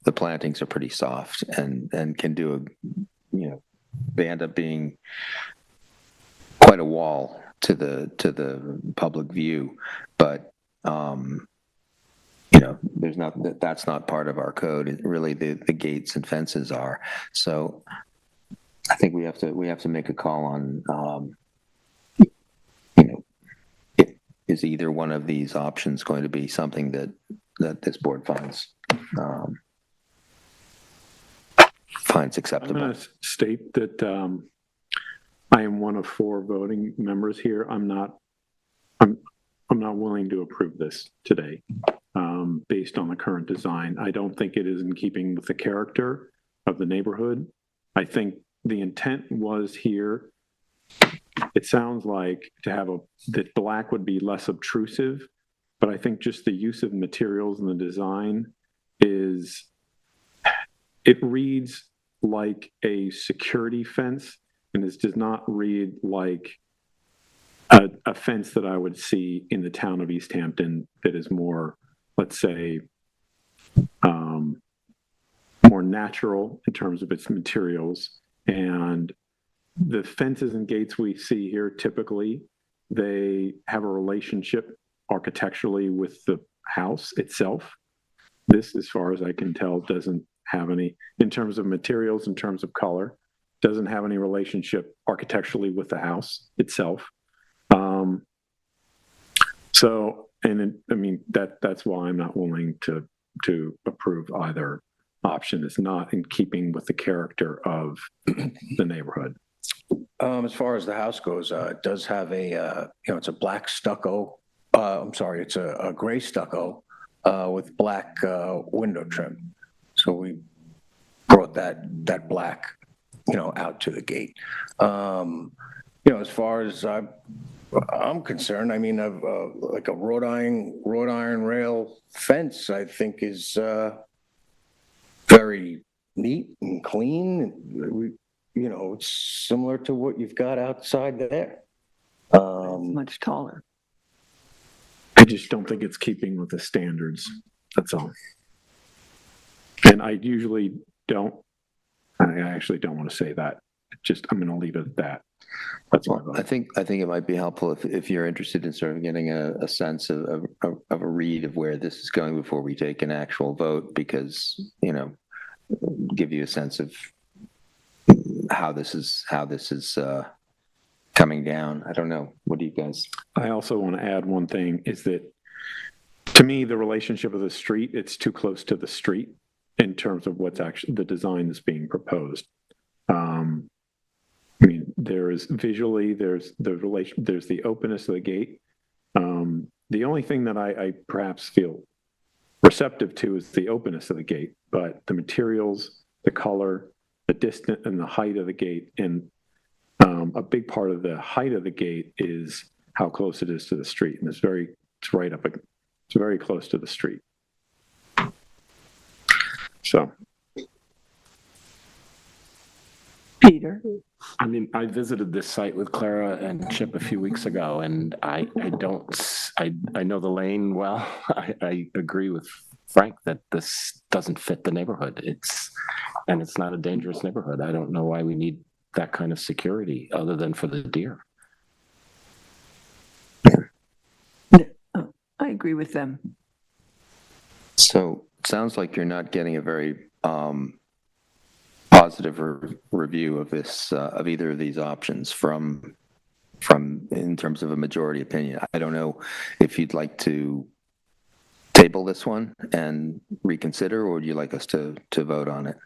the plantings are pretty soft and can do they end up being quite a wall to the public view, but that's not part of our code. Really, the gates and fences are. So I think we have to make a call on is either one of these options going to be something that this board finds acceptable. I'm going to state that I am one of 4 voting members here. I'm not willing to approve this today based on the current design. I don't think it is in keeping with the character of the neighborhood. I think the intent was here. It sounds like that black would be less obtrusive, but I think just the use of materials in the design it reads like a security fence, and this does not read like a fence that I would see in the town of East Hampton that is more, let's say, more natural in terms of its materials. And the fences and gates we see here, typically, they have a relationship architecturally with the house itself. This, as far as I can tell, doesn't have any, in terms of materials, in terms of color, doesn't have any relationship architecturally with the house itself. That's why I'm not willing to approve either option. It's not in keeping with the character of the neighborhood. As far as the house goes, it does have it's a black stucco. It's a gray stucco with black window trim. So we brought that black, out to the gate. As far as I'm concerned, like a wrought iron rail fence, I think is very neat and clean. It's similar to what you've got outside there. Much taller. I just don't think it's keeping with the standards. That's all. And I usually don't. I actually don't want to say that. I'm going to leave it at that. That's all. I think it might be helpful if you're interested in sort of getting a sense of a read of where this is going before we take an actual vote, because give you a sense of how this is coming down. I don't know. What do you guys? I also want to add one thing, is that to me, the relationship of the street, it's too close to the street in terms of what's actually the design that's being proposed. There's the openness of the gate. The only thing that I perhaps feel receptive to is the openness of the gate, but the materials, the color, the distance, and the height of the gate, and a big part of the height of the gate is how close it is to the street, and it's very close to the street. So, Peter. I visited this site with Clara and Chip a few weeks ago, and I know the lane well. I agree with Frank that this doesn't fit the neighborhood. It's not a dangerous neighborhood. I don't know why we need that kind of security other than for the deer. I agree with them. So it sounds like you're not getting a very positive review of this of either of these options from in terms of a majority opinion. I don't know if you'd like to table this one and reconsider, or would you like us to vote on it?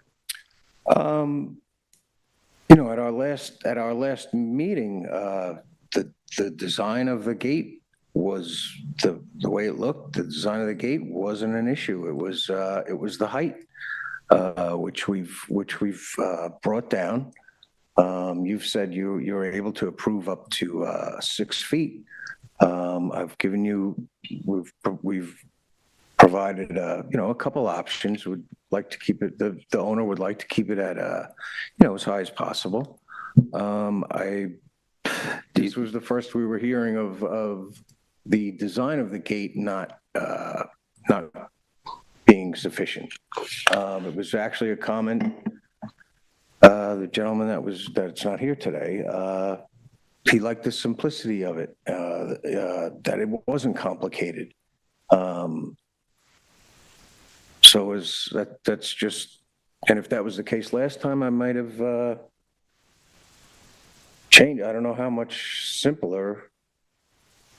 At our last meeting, the design of the gate was the way it looked. The design of the gate wasn't an issue. It was the height, which we've brought down. You've said you're able to approve up to 6 feet. We've provided a couple options. Would like to keep it. The owner would like to keep it at as high as possible. This was the first we were hearing of the design of the gate not being being sufficient. It was actually a comment, the gentleman that's not here today, he liked the simplicity of it, that it wasn't complicated. That's just, and if that was the case last time, I might have changed. I don't know how much simpler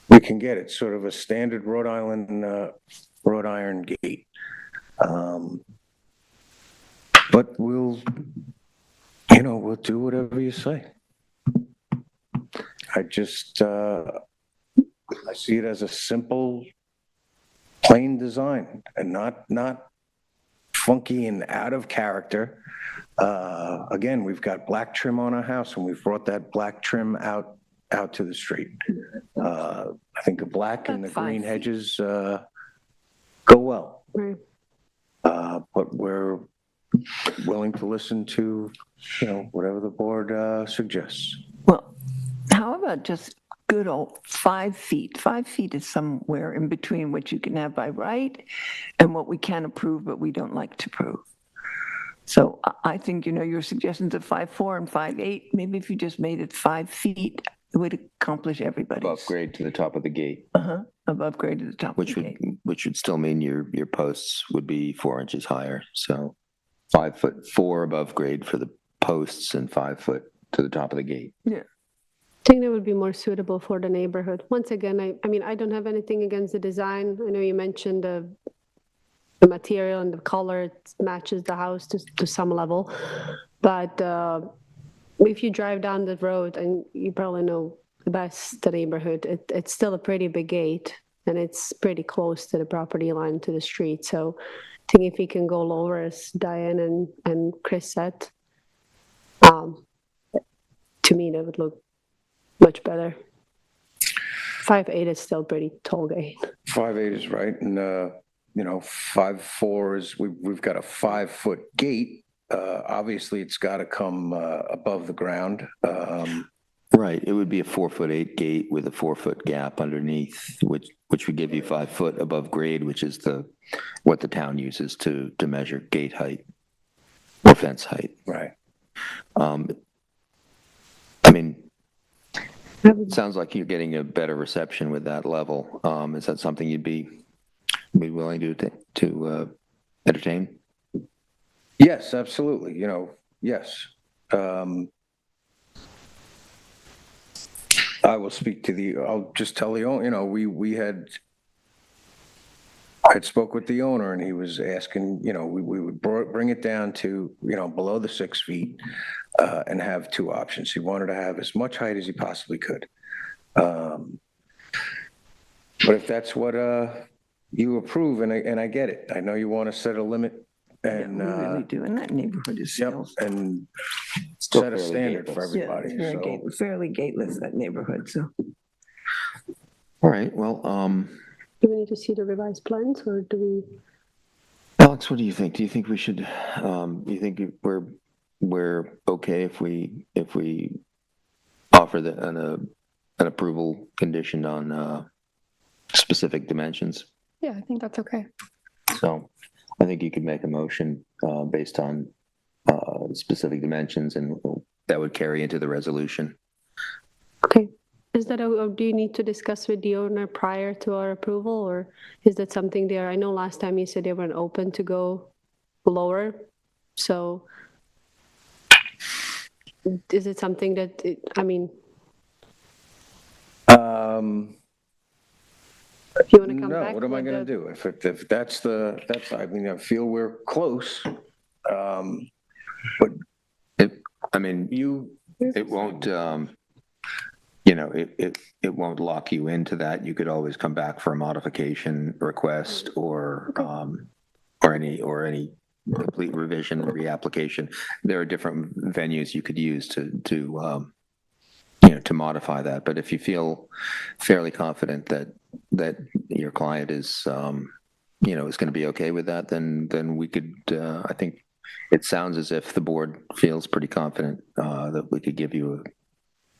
we can get. It's sort of a standard Rhode Island, wrought iron gate. But we'll do whatever you say. I see it as a simple, plain design and not funky and out of character. Again, we've got black trim on our house and we've brought that black trim out to the street. I think the black and the About 5 green feet. hedges go well. Right. But we're willing to listen to, whatever the board suggests. Well, how about just good old 5 feet? 5 feet is somewhere in between what you can have by right and what we can approve, but we don't like to prove. So I think, your suggestions of 5'4" and 5'8", maybe if you just made it 5 feet, it would accomplish everybody's. Above grade to the top of the gate, Above grade to the top of which the would, gate. which would still mean your posts would be 4 inches higher. So 5'4" above grade for the posts and 5 foot to the top of the gate. I think that would be more suitable for the neighborhood. Once again, I mean, I don't have anything against the design. I know you mentioned the material and the color, it matches the house to some level. But if you drive down the road, and you probably know the best the neighborhood, it's still a pretty big gate and it's pretty close to the property line, to the street. So I think if we can go lower, as Diane and Chris said, to me, that would look much better. 5'8" is still pretty tall gate. 5'8" is right, and 5'4" is we've got a 5 foot gate. Obviously, it's got to come above the ground. Right, it would be a 4'8" gate with a 4 foot gap underneath, which would give you 5 foot above grade, which is what the town uses to measure gate height or fence height. Right. I mean, it sounds like you're getting a better reception with that level. Is that something you'd be willing to entertain? Yes, absolutely. Yes. I will speak to I'll just tell the owner, I had spoke with the owner and he was asking, we would bring it down to, below the 6 feet and have 2 options. He wanted to have as much height as he possibly could. But if that's what you approve, and I get it, I know you want to set a limit and, We really do, and that neighborhood is yep, still. and Still set a fairly standard for gateless. Yeah, everybody. it's very So, fairly gateless, that neighborhood, so. All right, well, Do we need to see the revised plans, or do we? Alex, what do you think? Do you think we should, you think we're okay if we offer an approval conditioned on specific dimensions? Yeah, I think that's okay. So I think you could make a motion based on specific dimensions, and that would carry into the resolution. Okay. Is that, or do you need to discuss with the owner prior to our approval, or is that something there? I know last time you said they weren't open to go lower. So is it something that, if you want to come no, back? what am I with going to the- do? If that's I feel we're close. But I mean, it won't, it won't lock you into that. You could always come back for a modification request or any complete revision, reapplication. There are different venues you could use to modify that. But if you feel fairly confident that your client is going to be okay with that, then we could, I think it sounds as if the board feels pretty confident that we could give you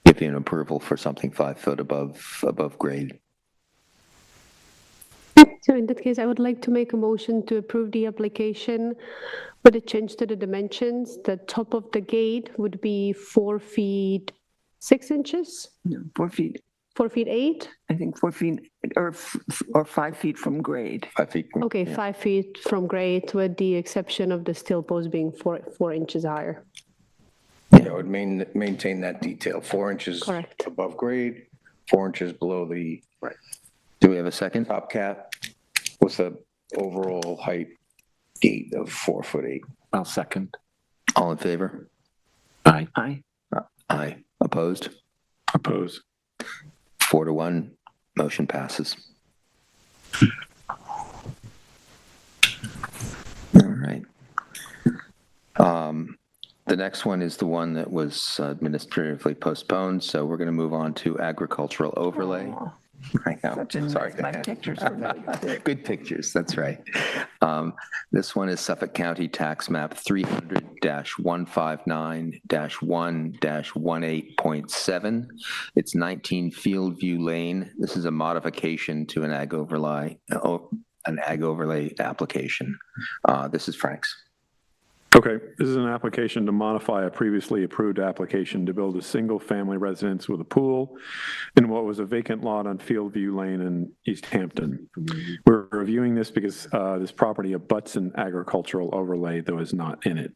an approval for something 5 foot above grade. So in that case, I would like to make a motion to approve the application with a change to the dimensions. The top of the gate would be 4 feet 6 inches, No, 4 feet, 4 feet 8. I think 4 feet, or 5 feet from grade. 5 feet. Okay, 5 feet from grade, with the exception of the steel post being 4 inches higher. Yeah, it would maintain that detail, 4 inches Correct. above grade, 4 inches below the Do we have a second? top cap with a overall height gate of 4'8". I'll second. All in favor? Aye. Aye. Aye. Opposed? Oppose. 4-1, motion passes. All right. The next one is the one that was administratively postponed, so we're going to move on to agricultural overlay. Aw, I know, such a sorry. nice- My pictures are really good. Good pictures, that's right. This one is Suffolk County Tax Map 300-159-1-18.7. It's 19 Fieldview Lane. This is a modification to an ag overlay application. This is Frank's. Okay, this is an application to modify a previously approved application to build a single-family residence with a pool in what was a vacant lot on Fieldview Lane in East Hampton. We're reviewing this because this property abuts an agricultural overlay that was not in it.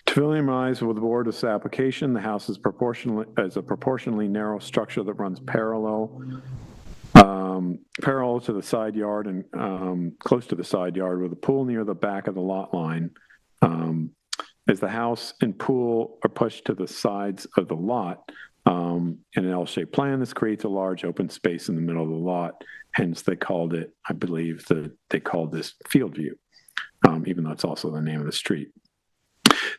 To familiarize with the board with this application, the house is a proportionally narrow structure that runs parallel to the side yard and close to the side yard with a pool near the back of the lot line. As the house and pool are pushed to the sides of the lot in an L-shaped plan, this creates a large open space in the middle of the lot. Hence, they called it, I believe, they called this Fieldview, even though it's also the name of the street.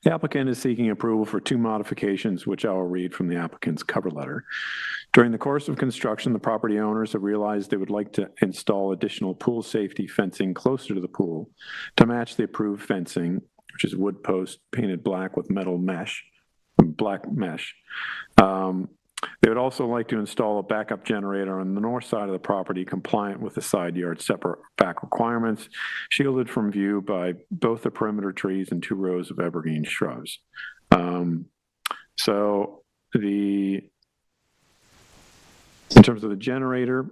The applicant is seeking approval for 2 modifications, which I will read from the applicant's cover letter. During the course of construction, the property owners have realized they would like to install additional pool safety fencing closer to the pool to match the approved fencing, which is wood post painted black with metal mesh, black mesh. They would also like to install a backup generator on the north side of the property compliant with the side yard setback requirements, shielded from view by both the perimeter trees and 2 rows of evergreen shrubs. In terms of the generator,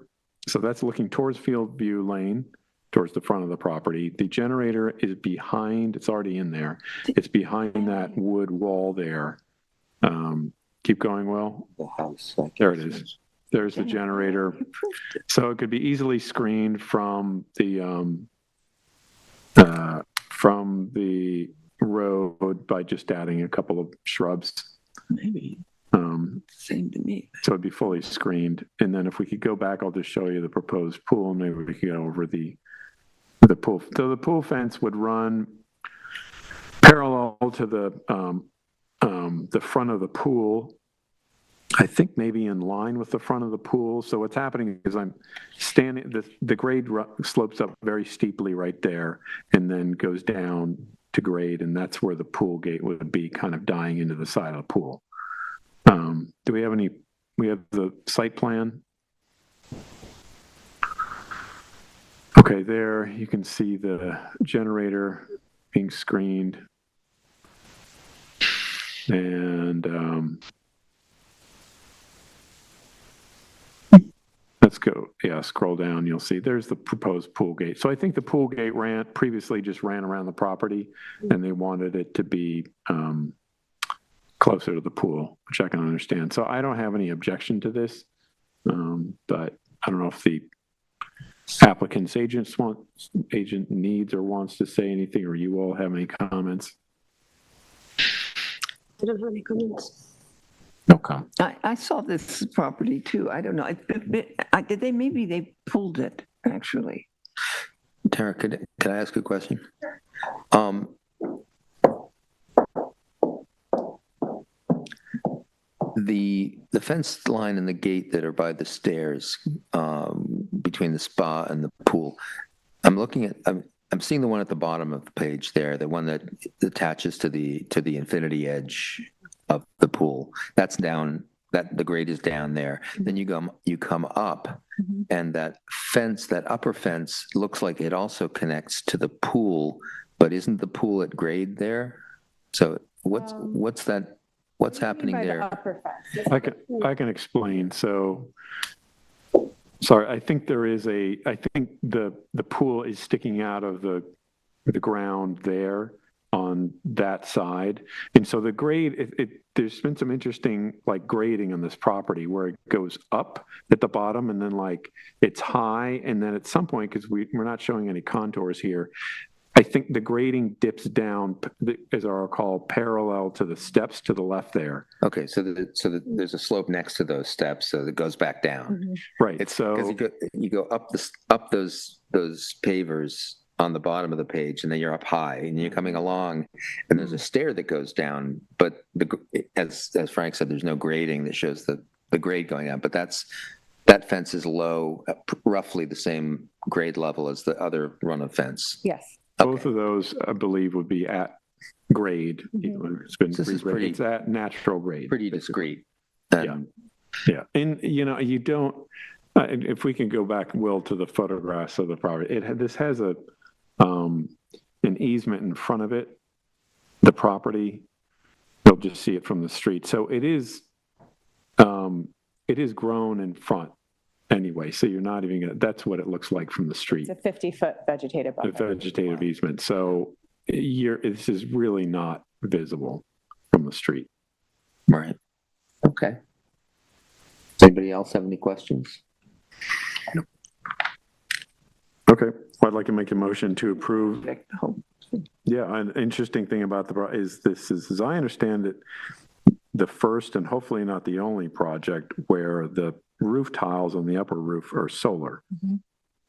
so that's looking towards Fieldview Lane, towards the front of the property. The generator is behind, it's already in there. It's behind that wood wall there. Keep going, Will. The house. There it is. There's the generator. So it could be easily screened from the road by just adding a couple of shrubs. Maybe, same to me. So it'd be fully screened. And then if we could go back, I'll just show you the proposed pool. Maybe we could go over the pool. So the pool fence would run parallel to the front of the pool. I think maybe in line with the front of the pool. So what's happening is I'm standing, the grade slopes up very steeply right there and then goes down to grade. And that's where the pool gate would be, kind of dying into the side of the pool. Do we have we have the site plan? Okay, there you can see the generator being screened. And let's go, scroll down, you'll see there's the proposed pool gate. So I think the pool gate previously just ran around the property and they wanted it to be closer to the pool, which I can understand. So I don't have any objection to this, but I don't know if the applicant's agent needs or wants to say anything, or you all have any comments. I don't have any comments. No comment. I saw this property too. I don't know. Maybe they pulled it, actually. Tara, could I ask a question? The fence line and the gate that are by the stairs between the spa and the pool, I'm seeing the one at the bottom of the page there, the one that attaches to the infinity edge of the pool. That's down that the grade is down there. Then you come up, and that fence, that upper fence, looks like it also connects to the pool, but isn't the pool at grade there? So what's happening By the there? upper fence. I can explain. So, sorry, I think the pool is sticking out of the ground there on that side. And so the grade, there's been some interesting like grading on this property where it goes up at the bottom and then like it's high. And then at some point, because we're not showing any contours here, I think the grading dips down, as I recall, parallel to the steps to the left there. Okay, so there's a slope next to those steps, so it goes back down. Right. It's So because you go up those pavers on the bottom of the page, and then you're up high, and you're coming along, and there's a stair that goes down. But as Frank said, there's no grading that shows the grade going up. But that fence is low, roughly the same grade level as the other run of fence. Yes. both of those, I believe, would be at grade. It's been This is regraded. It's at natural grade. Pretty basically. discreet. Yeah. Yeah. And, you don't, if we can go back, Will, to the photographs of the property, this has an easement in front of it, the property. You'll just see it from the street. So it is grown in front anyway. So you're not even gonna, that's what it looks like from the street, It's a 50-foot vegetative the buffer. vegetative easement. So this is really not visible from the street. Right. Okay. Does anybody else have any questions? Okay, well, I'd like to make a motion to approve. Yeah, an interesting thing about is as I understand it, the first and hopefully not the only project where the roof tiles on the upper roof are solar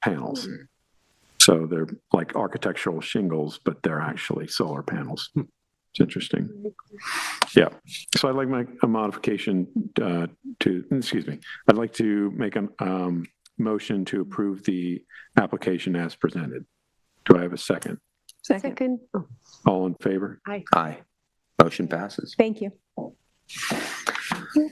panels. So they're like architectural shingles, but they're actually solar panels. It's interesting. Yeah, so I'd like to make a modification I'd like to make a motion to approve the application as presented. Do I have a second? Second. Oh, All in favor? Aye. Motion passes. Thank you.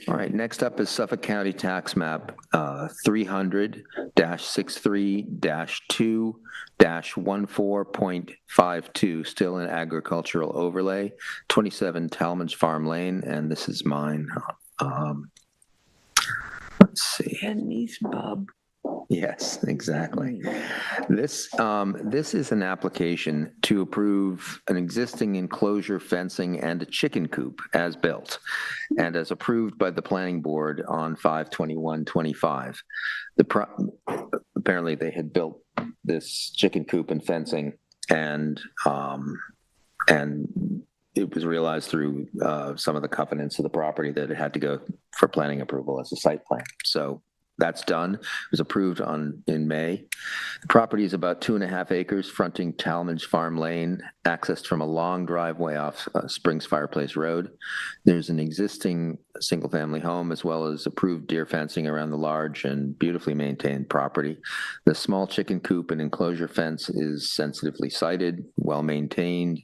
All right, next up is Suffolk County Tax Map 300-63-2-14.52, still in agricultural overlay, 27 Talmadge Farm Lane, and this is mine. Let's see. Denny's Bob. Yes, exactly. This is an application to approve an existing enclosure fencing and a chicken coop as built and as approved by the planning board on 5/21/25. Apparently they had built this chicken coop and fencing and it was realized through some of the covenants of the property that it had to go for planning approval as a site plan. So that's done. It was approved in May. The property is about 2.5 acres fronting Talmadge Farm Lane, accessed from a long driveway off Springs Fireplace Road. There's an existing single-family home as well as approved deer fencing around the large and beautifully maintained property. The small chicken coop and enclosure fence is sensitively sited, well-maintained,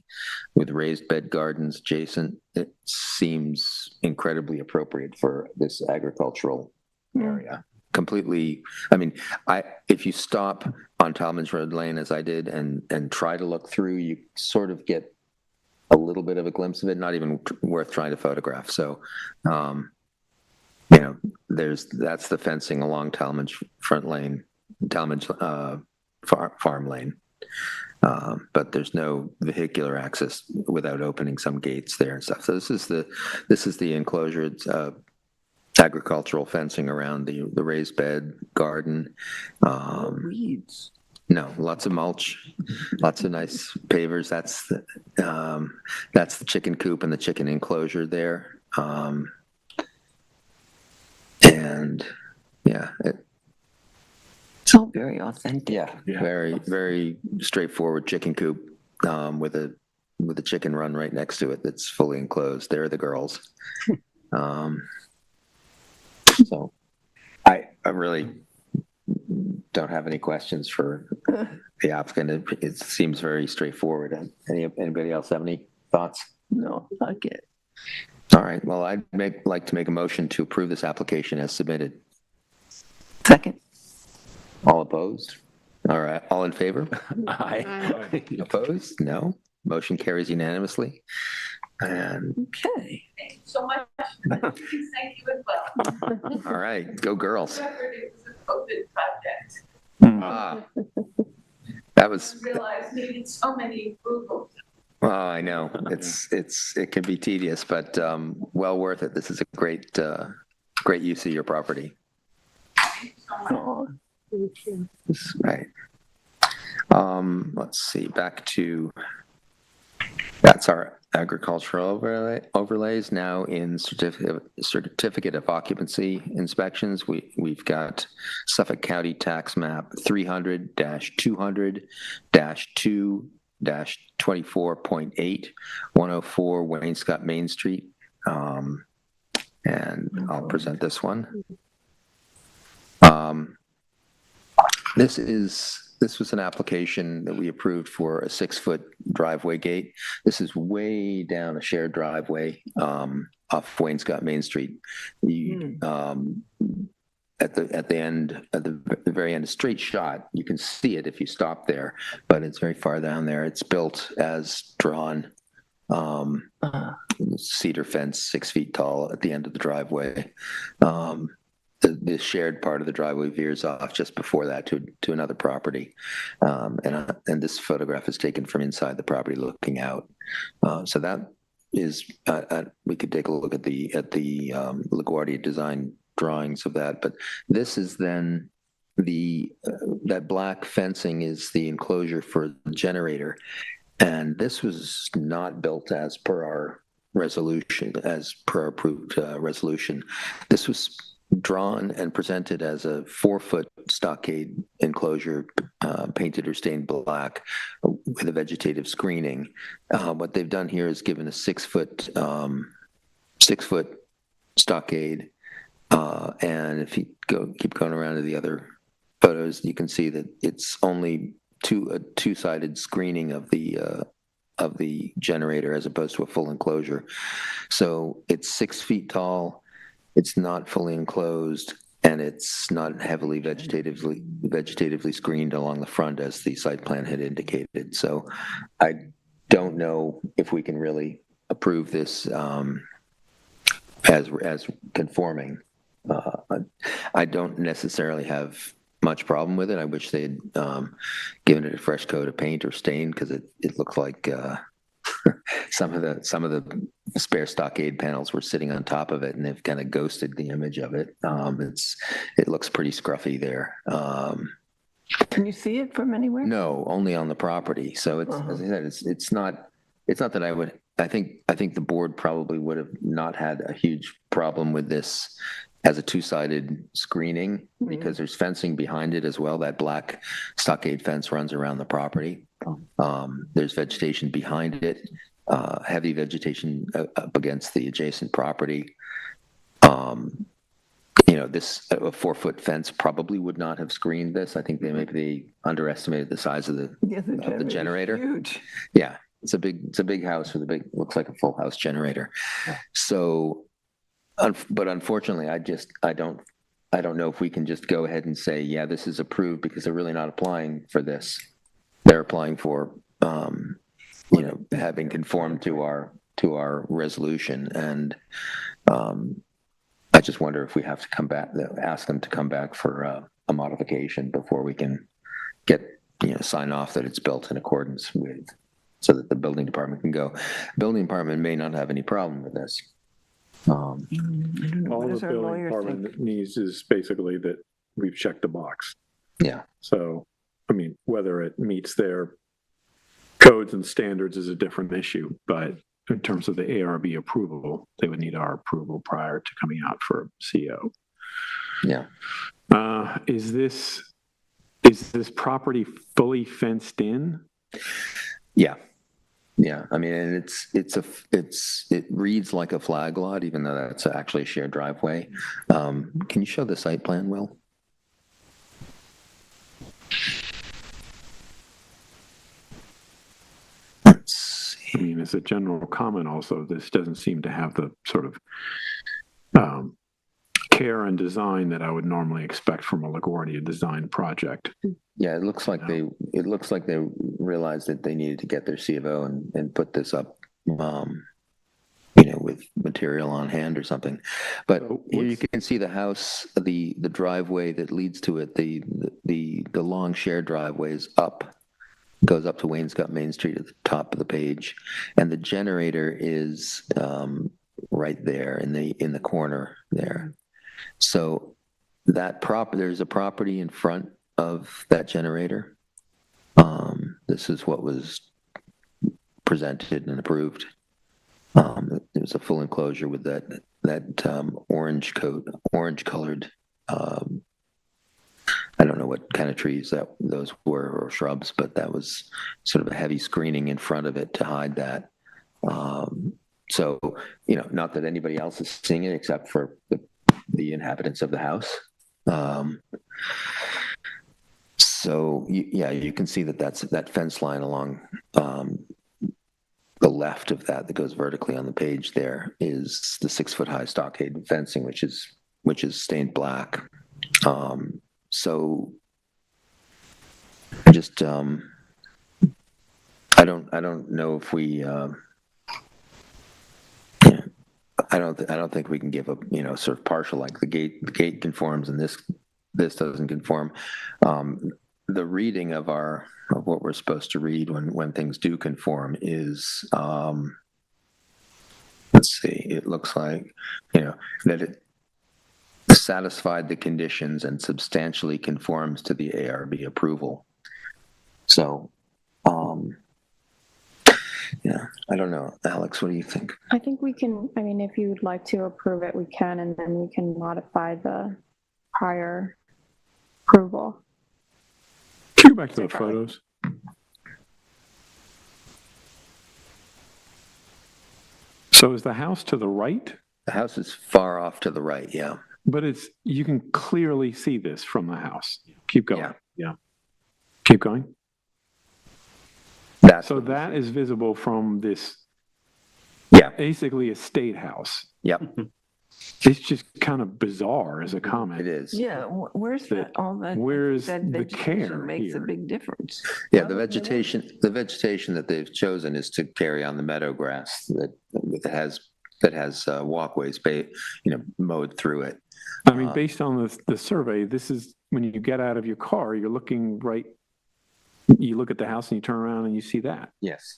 with raised bed gardens adjacent. It seems incredibly appropriate for this agricultural area. Completely, I mean, if you stop on Talmadge Road Lane as I did and try to look through, you sort of get a little bit of a glimpse of it, not even worth trying to photograph. So, that's the fencing along Talmadge Front Lane, Talmadge Farm Lane. But there's no vehicular access without opening some gates there and stuff. So this is the enclosure. It's agricultural fencing around the raised bed garden. Weeds. No, lots of mulch, lots of nice pavers. That's the chicken coop and the chicken enclosure there. And yeah, It's all very authentic. yeah, very, very straightforward chicken coop with a chicken run right next to it that's fully enclosed. There are the girls. So I really don't have any questions for the applicant. It seems very straightforward. Anybody else have any thoughts? No, I get it. All right, well, like to make a motion to approve this application as submitted. Second. All opposed? All right, all in favor? Aye. Opposed? No. Motion carries unanimously. And, Okay. Thank you so much. Thank you as well. all right, go girls. Remembered it was a COVID project. Ah, that was, I realized needed so many approvals. well, I know, it can be tedious, but well worth it. This is a great use of your property. Thank you so much. Oh, Right. Let's see, that's our agricultural overlays now in certificate of occupancy inspections. We've got Suffolk County Tax Map 300-200-2-24.8, 104 Wainscott Main Street. And I'll present this one. This was an application that we approved for a 6-foot driveway gate. This is way down a shared driveway off Wainscott Main Street. At the very end, a straight shot. You can see it if you stop there, but it's very far down there. It's built as drawn. Cedar fence, 6 feet tall at the end of the driveway. The shared part of the driveway veers off just before that to another property, and this photograph is taken from inside the property, looking out. So that is, we could take a look at the LaGuardia design drawings of that. But this is then that black fencing is the enclosure for the generator, and this was not built as per our resolution, as per our approved resolution. This was drawn and presented as a 4-foot stockade enclosure, painted or stained black with a vegetative screening. What they've done here is given a 6-foot stockade. And if you keep going around to the other photos, you can see that it's only a two-sided screening of the generator as opposed to a full enclosure. So it's 6 feet tall. It's not fully enclosed, and it's not heavily vegetatively screened along the front as the site plan had indicated. So I don't know if we can really approve this as conforming. I don't necessarily have much problem with it. I wish they'd given it a fresh coat of paint or stain, because it looked like some of the spare stockade panels were sitting on top of it, and they've kind of ghosted the image of it. It looks pretty scruffy there. can you see it from anywhere? No, only on the property. So it's, as I said, it's not that I would. I think the board probably would have not had a huge problem with this as a two-sided screening, because there's fencing behind it as well. That black stockade fence runs around the property. There's vegetation behind it, heavy vegetation up against the adjacent property. This a 4-foot fence probably would not have screened this. I think they underestimated the size of the generator. Huge. Yeah, it's a big house with looks like a full house generator. So, but unfortunately, I don't know if we can just go ahead and say, yeah, this is approved, because they're really not applying for this. They're applying for, having conformed to our resolution. And I just wonder if we have to ask them to come back for a modification before we can get, sign off that it's built in accordance with, so that the building department can go. Building department may not have any problem with this. I don't know. All What the does our building lawyer department think? needs is basically that we've checked the box. Yeah. So, I mean, whether it meets their codes and standards is a different issue, but in terms of the ARB approval, they would need our approval prior to coming out for CO. Yeah. Is this property fully fenced in? Yeah. Yeah. I mean, and it reads like a flag lot, even though that's actually a shared driveway. Can you show the site plan, Will? Let's see. I mean, as a general comment also, this doesn't seem to have the sort of care and design that I would normally expect from a LaGuardia design project. Yeah, it looks like they realized that they needed to get their C of O and put this up, with material on hand or something. But So here you what's- can see the house, the driveway that leads to it, the long shared driveways goes up to Wainscott Main Street at the top of the page, and the generator is right there in the corner there. So there's a property in front of that generator. This is what was presented and approved. It was a full enclosure with that orange colored. I don't know what kind of trees those were or shrubs, but that was sort of a heavy screening in front of it to hide that. So, not that anybody else is seeing it except for the inhabitants of the house. So you can see that fence line along the left of that goes vertically on the page there is the 6-foot-high stockade fencing, which is stained black. So I just I don't know if we I don't think we can give a sort of partial, like the gate conforms and this doesn't conform. The reading of what we're supposed to read when things do conform is let's see, it looks like that it satisfied the conditions and substantially conforms to the ARB approval. So I don't know. Alex, what do you think? I think we can, I mean, if you would like to approve it, we can, and then we can modify the prior approval. Can you go back to the photos? So is the house to the right? The house is far off to the right, yeah. But you can clearly see this from the house. Keep going. Yeah. Keep going. That's So that is visible from this Yeah. basically a state house. Yep, It's just kind of bizarre as a comment. it is. Yeah, where's that, all that? Where's that the vegetation care makes a here? big difference. Yeah, the vegetation that they've chosen is to carry on the meadow grass that has walkways, mowed through it. I mean, based on the survey, this is when you get out of your car, you're looking right, you look at the house and you turn around and you see that. Yes.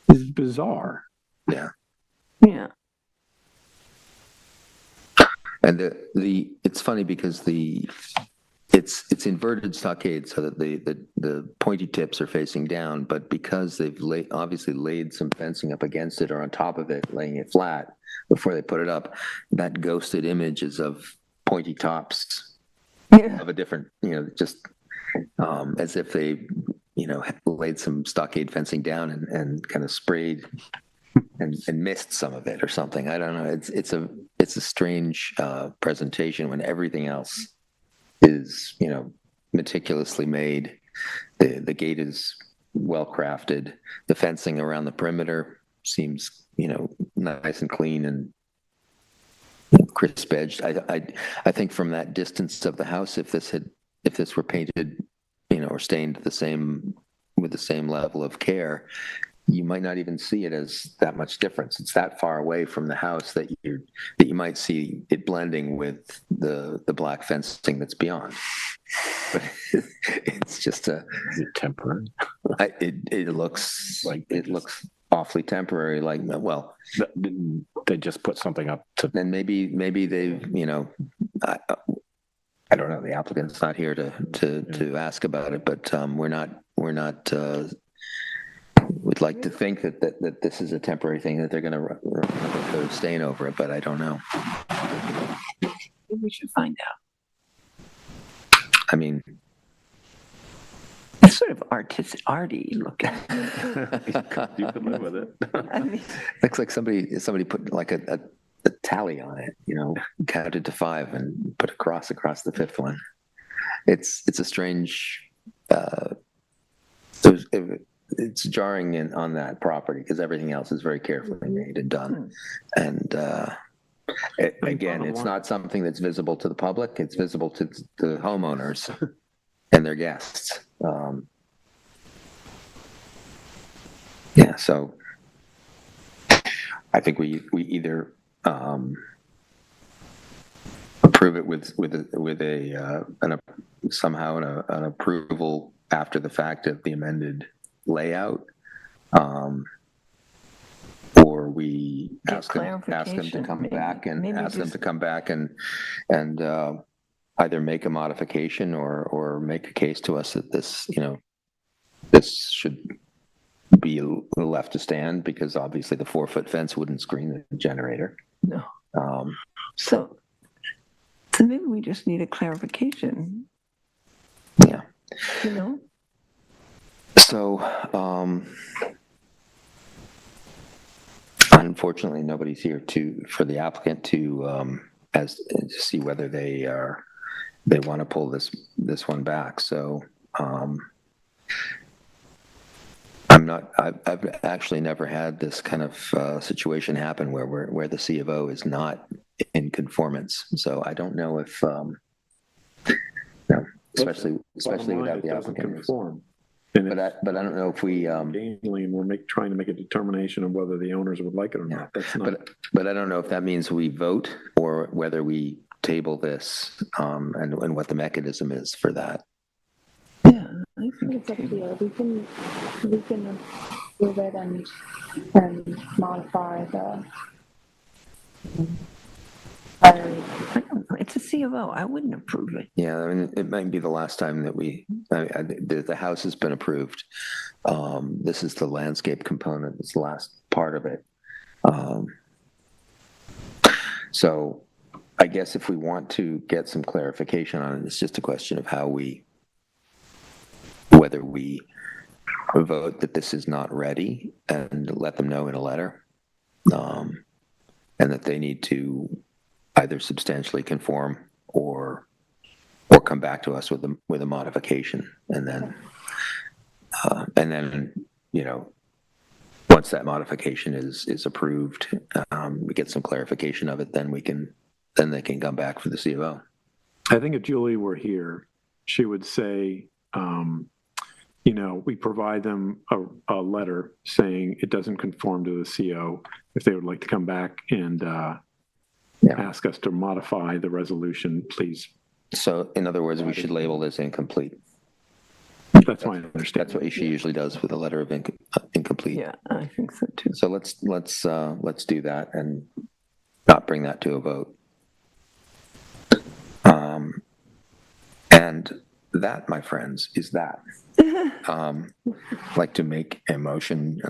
This is bizarre. Yeah. Yeah. And it's funny because it's inverted stockade so that the pointy tips are facing down, but because they've obviously laid some fencing up against it or on top of it, laying it flat before they put it up, that ghosted image is of pointy tops Yeah. of a different, just as if they, laid some stockade fencing down and kind of sprayed and missed some of it or something. I don't know. It's a strange presentation when everything else is, meticulously made. The gate is well crafted. The fencing around the perimeter seems, nice and clean and crisp edged. I think from that distance of the house, if this were painted, or stained with the same level of care, you might not even see it as that much difference. It's that far away from the house that you might see it blending with the black fencing that's beyond. But it's just Is it temporary? it looks awfully temporary. Like, well, They just put something up to. then maybe they've I don't know. The applicant's not here to ask about it, but we're not. We'd like to think that this is a temporary thing, that they're going to run a coat of stain over it, but I don't know. We should find out. I mean, It's sort of arty looking. You could live with it. I mean, looks like somebody put like a tally on it, counted to 5 and put a cross across the 5th one. It's a strange. it's jarring on that property because everything else is very carefully made and done. And again, it's not something that's visible to the public. It's visible to the homeowners and their guests. Yeah, so I think we either approve it with somehow an approval after the fact of the amended layout, or we ask them to come back and either make a modification or make a case to us that this should be left to stand, because obviously the 4-foot fence wouldn't screen the generator. No. So maybe we just need a clarification. Yeah. You know? So, unfortunately, nobody's here for the applicant to see whether they want to pull this one back. So, I've actually never had this kind of situation happen where the C of O is not in conformance. So I don't know if, especially without the applicant. Conform. But I don't know if we. Gamely, and we're trying to make a determination of whether the owners would like it or not. That's not. But I don't know if that means we vote or whether we table this, and what the mechanism is for that. Yeah, I I think think it's up to you. We can approve it and modify the. I don't know. It's a C of O. I wouldn't approve it. Yeah, I mean, it might be the last time that the house has been approved. This is the landscape component. It's the last part of it. So I guess if we want to get some clarification on it, it's just a question of whether we vote that this is not ready and let them know in a letter, and that they need to either substantially conform or come back to us with a modification, and then once that modification is approved, we get some clarification of it, then they can come back for the C of O. I think if Julie were here, she would say, we provide them a letter saying it doesn't conform to the CO. If they would like to come back and ask us to modify the resolution, please. So in other words, we should label this incomplete. That's my understanding. That's what she usually does with a letter of incomplete. Yeah, I think so too. So let's do that and not bring that to a vote. And that, my friends, is that. I'd like to make a motion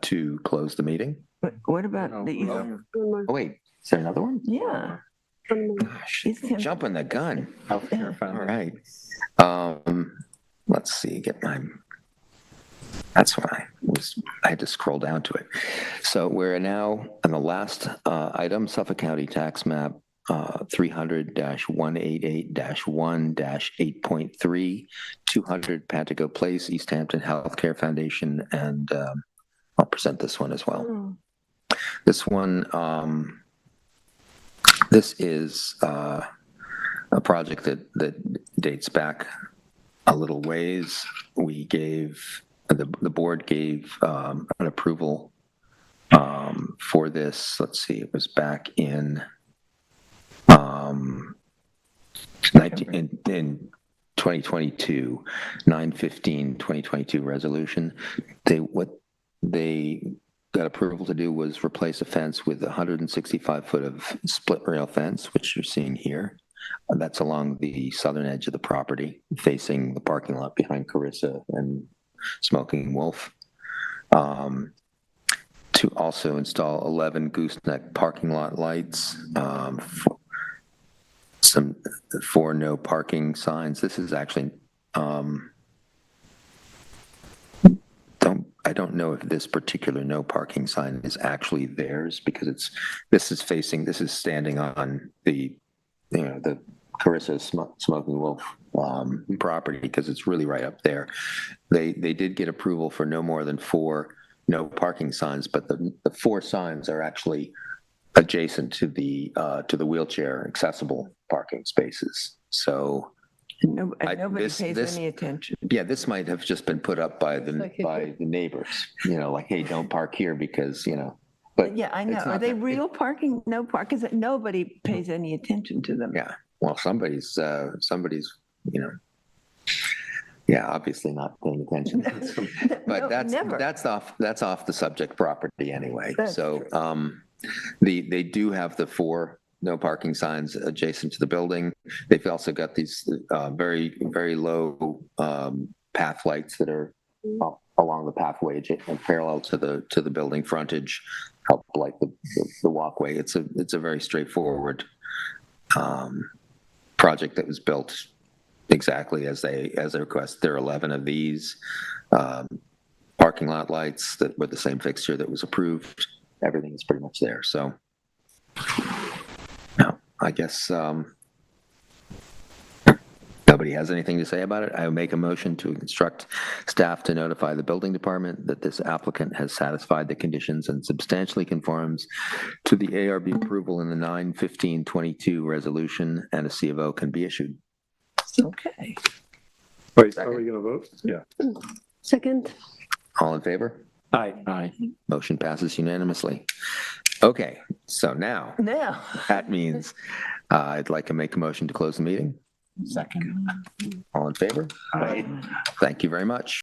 to close the meeting. But what about the? Oh wait, is there another one? Yeah. Gosh, jumping the gun. Healthcare All Foundation. right. Let's see. That's when I had to scroll down to it. So we're now on the last item, Suffolk County Tax Map 300-188-1-8.3, 200 Patago Place, East Hampton Healthcare Foundation, and I'll present this one as well. This one, this is a project that dates back a little ways. We gave, the board gave an approval for this. Let's see, it was back in 2022, 9/15/2022 resolution. What they got approval to do was replace a fence with 165 foot of split rail fence, which you're seeing here. That's along the southern edge of the property, facing the parking lot behind Carissa and Smoking Wolf. To also install 11 gooseneck parking lot lights, for no parking signs. This is actually, I don't know if this particular no parking sign is actually theirs, because this is standing on the Carissa Smoking Wolf property because it's really right up there. They did get approval for no more than 4 no parking signs, but the 4 signs are actually adjacent to the wheelchair accessible parking spaces. So And I- nobody this- pays this- any attention. yeah, this might have just been put up by the Like it- by the neighbors, like, hey, don't park here because, but Yeah, I know. it's Are not they that- real parking? No park, because nobody pays any attention to them. Yeah, well, somebody's, yeah, obviously not paying attention. But No, never. that's off the subject property anyway. That's So, true. they do have the 4 no parking signs adjacent to the building. They've also got these, very, very low, path lights that are along the pathway parallel to the building frontage, help light the walkway. It's a very straightforward, project that was built exactly as they request. There are 11 of these parking lot lights that were the same fixture that was approved. Everything is pretty much there. So, no, I guess nobody has anything to say about it. I will make a motion to instruct staff to notify the building department that this applicant has satisfied the conditions and substantially conforms to the ARB approval in the 9/15/22 resolution, and a C of O can be issued. Okay. Wait, are we going to vote? Yeah. Second, All in favor? Aye. Motion passes unanimously. Okay, so now Now. that means I'd like to make a motion to close the meeting. Second. All in favor? Thank you very much.